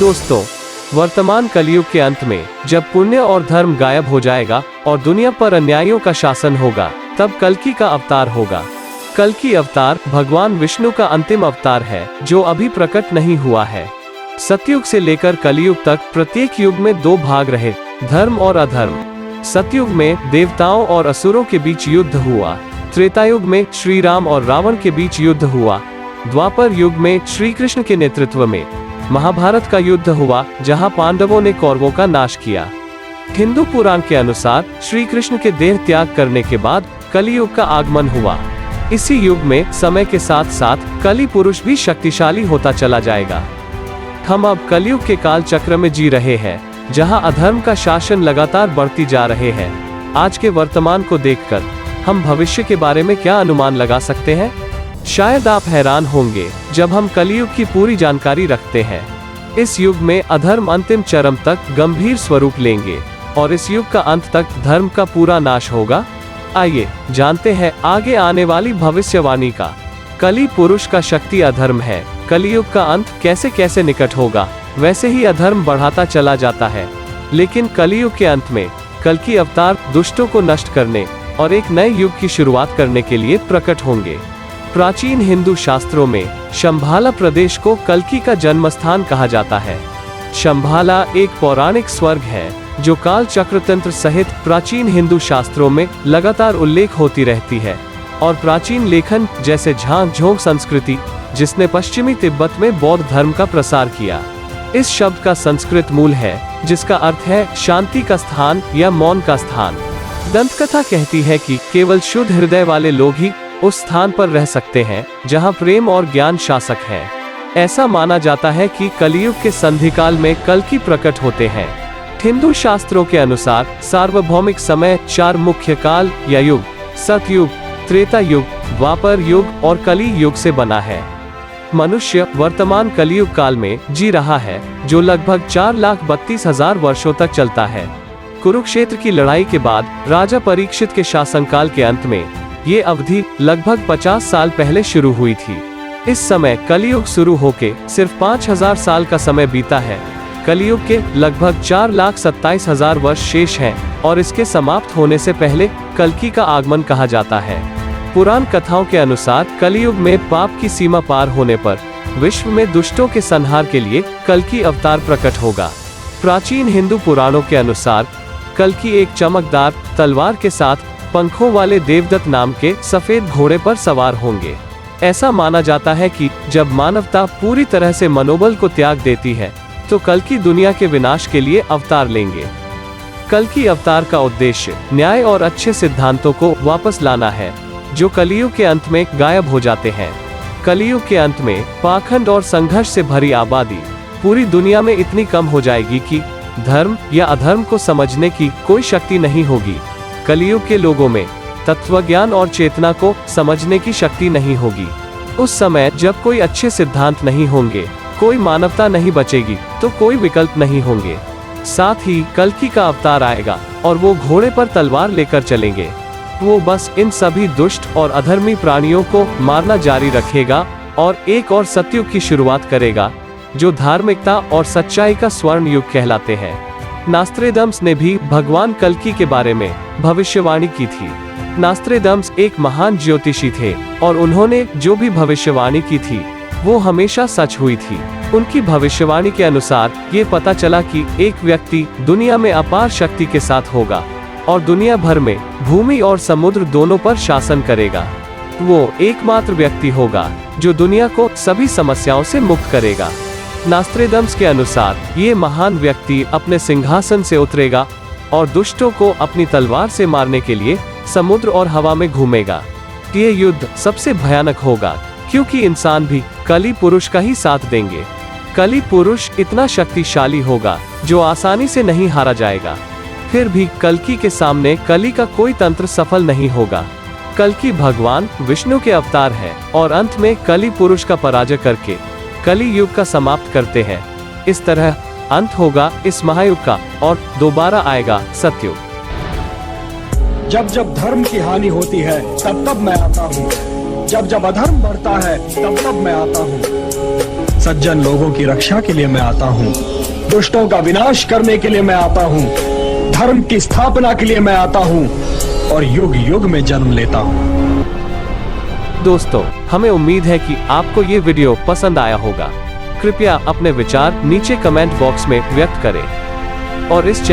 दोस्तों, वर्तमान कलयुग के अंत में जब पुण्य और धर्म गायब हो जाएगा और दुनिया पर अन्यायों का शासन होगा, तब कल्कि का अवतार होगा। कल्कि अवतार भगवान विष्णु का अंतिम अवतार है, जो अभी प्रकट नहीं हुआ है। सतयुग से लेकर कलयुग तक प्रत्येक युग में दो भाग रहे, धर्म और अधर्म। सतयुग में देवताओं और असुरों के बीच युद्ध हुआ। त्रेतायुग में श्री राम और रावण के बीच युद्ध हुआ। द्वापर युग में श्री कृष्ण के नेतृत्व में महाभारत का युद्ध हुआ, जहां पांडवों ने कौरवों का नाश किया। हिंदू पुराण के अनुसार श्री कृष्ण के देह त्याग करने के बाद कलियुग का आगमन हुआ। इसी युग में समय के साथ साथ कलि पुरुष भी शक्तिशाली होता चला जाएगा। हम अब कलयुग के काल चक्र में जी रहे हैं, जहां अधर्म का शासन लगातार बढ़ती जा रहे हैं। आज के वर्तमान को देखकर हम भविष्य के बारे में क्या अनुमान लगा सकते हैं? शायद आप हैरान होंगे जब हम कलयुग की पूरी जानकारी रखते हैं। इस युग में अधर्म अंतिम चरम तक गंभीर स्वरूप लेंगे और इस युग का अंत तक धर्म का पूरा नाश होगा। आइए जानते हैं आगे आने वाली भविष्यवाणी का। कलि पुरुष का शक्ति अधर्म है। कलयुग का अंत कैसे कैसे निकट होगा, वैसे ही अधर्म बढ़ाता चला जाता है। लेकिन कलयुग के अंत में कल्कि अवतार दुष्टों को नष्ट करने और एक नए युग की शुरुआत करने के लिए प्रकट होंगे। प्राचीन हिंदू शास्त्रों में शंभाला प्रदेश को कल्कि का जन्मस्थान कहा जाता है। शंभाला एक पौराणिक स्वर्ग है, जो काल चक्र तंत्र सहित प्राचीन हिंदू शास्त्रों में लगातार उल्लेख होती रहती है। और प्राचीन लेखन जैसे झांग झोंक संस्कृति, जिसने पश्चिमी तिब्बत में बौद्ध धर्म का प्रसार किया। इस शब्द का संस्कृत मूल है, जिसका अर्थ है शांति का स्थान या मौन का स्थान। दंतकथा कहती है कि केवल शुद्ध हृदय वाले लोग ही उस स्थान पर रह सकते हैं, जहां प्रेम और ज्ञान शासक है। ऐसा माना जाता है कि कलयुग के संधिकाल में कल्कि प्रकट होते हैं। हिंदू शास्त्रों के अनुसार सार्वभौमिक समय 4 मुख्य काल या युग, सतयुग, त्रेता युग, द्वापर युग और कलि युग से बना है। मनुष्य वर्तमान कलियुग काल में जी रहा है, जो लगभग 4,32,000 वर्षों तक चलता है। कुरुक्षेत्र की लड़ाई के बाद राजा परीक्षित के शासनकाल के अंत में ये अवधि लगभग 50 साल पहले शुरू हुई थी। इस समय कलियुग शुरू होके सिर्फ 5,000 साल का समय बीता है। कलियुग के लगभग 4,27,000 वर्ष शेष हैं और इसके समाप्त होने से पहले कल्कि का आगमन कहा जाता है। पुराण कथाओं के अनुसार कलियुग में पाप की सीमा पार होने पर विश्व में दुष्टों के संहार के लिए कल्कि अवतार प्रकट होगा। प्राचीन हिंदू पुराणों के अनुसार कल्कि एक चमकदार तलवार के साथ पंखों वाले देवदत्त नाम के सफेद घोड़े पर सवार होंगे। ऐसा माना जाता है कि जब मानवता पूरी तरह से मनोबल को त्याग देती है, तो कल्कि दुनिया के विनाश के लिए अवतार लेंगे। कल्कि अवतार का उद्देश्य न्याय और अच्छे सिद्धांतों को वापस लाना है, जो कलियुग के अंत में गायब हो जाते हैं। कलियुग के अंत में पाखंड और संघर्ष से भरी आबादी पूरी दुनिया में इतनी कम हो जाएगी कि धर्म या अधर्म को समझने की कोई शक्ति नहीं होगी। कलियुग के लोगों में तत्वज्ञान और चेतना को समझने की शक्ति नहीं होगी। उस समय जब कोई अच्छे सिद्धांत नहीं होंगे, कोई मानवता नहीं बचेगी, तो कोई विकल्प नहीं होंगे। साथ ही कल्कि का अवतार आएगा और वो घोड़े पर तलवार लेकर चलेंगे। वो बस इन सभी दुष्ट और अधर्मी प्राणियों को मारना जारी रखेगा और एक और सतयुग की शुरुआत करेगा, जो धार्मिकता और सच्चाई का स्वर्ण युग कहलाते हैं। नास्त्रेदम्स ने भी भगवान कल्कि के बारे में भविष्यवाणी की थी। नास्त्रेदम्स एक महान ज्योतिषी थे और उन्होंने जो भी भविष्यवाणी की थी, वो हमेशा सच हुई थी। उनकी भविष्यवाणी के अनुसार ये पता चला कि एक व्यक्ति दुनिया में अपार शक्ति के साथ होगा और दुनिया भर में भूमि और समुद्र दोनों पर शासन करेगा। वो एकमात्र व्यक्ति होगा जो दुनिया को सभी समस्याओं से मुक्त करेगा। नास्त्रेदम्स के अनुसार ये महान व्यक्ति अपने सिंहासन से उतरेगा और दुष्टों को अपनी तलवार से मारने के लिए समुद्र और हवा में घूमेगा। ये युद्ध सबसे भयानक होगा, क्योंकि इंसान भी कलि पुरुष का ही साथ देंगे। कलि पुरुष इतना शक्तिशाली होगा जो आसानी से नहीं हारा जाएगा। फिर भी कल्कि के सामने कलि का कोई तंत्र सफल नहीं होगा। कल्कि भगवान विष्णु के अवतार है और अंत में कलि पुरुष का पराजय करके कलि युग का समाप्त करते हैं। इस तरह अंत होगा इस महायुग का और दोबारा आएगा सतयुग। जब जब धर्म की हानि होती है तब तब मैं आता हूँ, जब जब अधर्म बढ़ता है तब तब मैं आता हूँ। सज्जन लोगों की रक्षा के लिए मैं आता हूँ, दुष्टों का विनाश करने के लिए मैं आता हूँ, धर्म की स्थापना के लिए मैं आता हूँ और युग युग में जन्म लेता हूँ। दोस्तों, हमें उम्मीद है कि आपको ये वीडियो पसंद आया होगा। कृपया अपने विचार नीचे कमेंट बॉक्स में व्यक्त करें और इस चैनल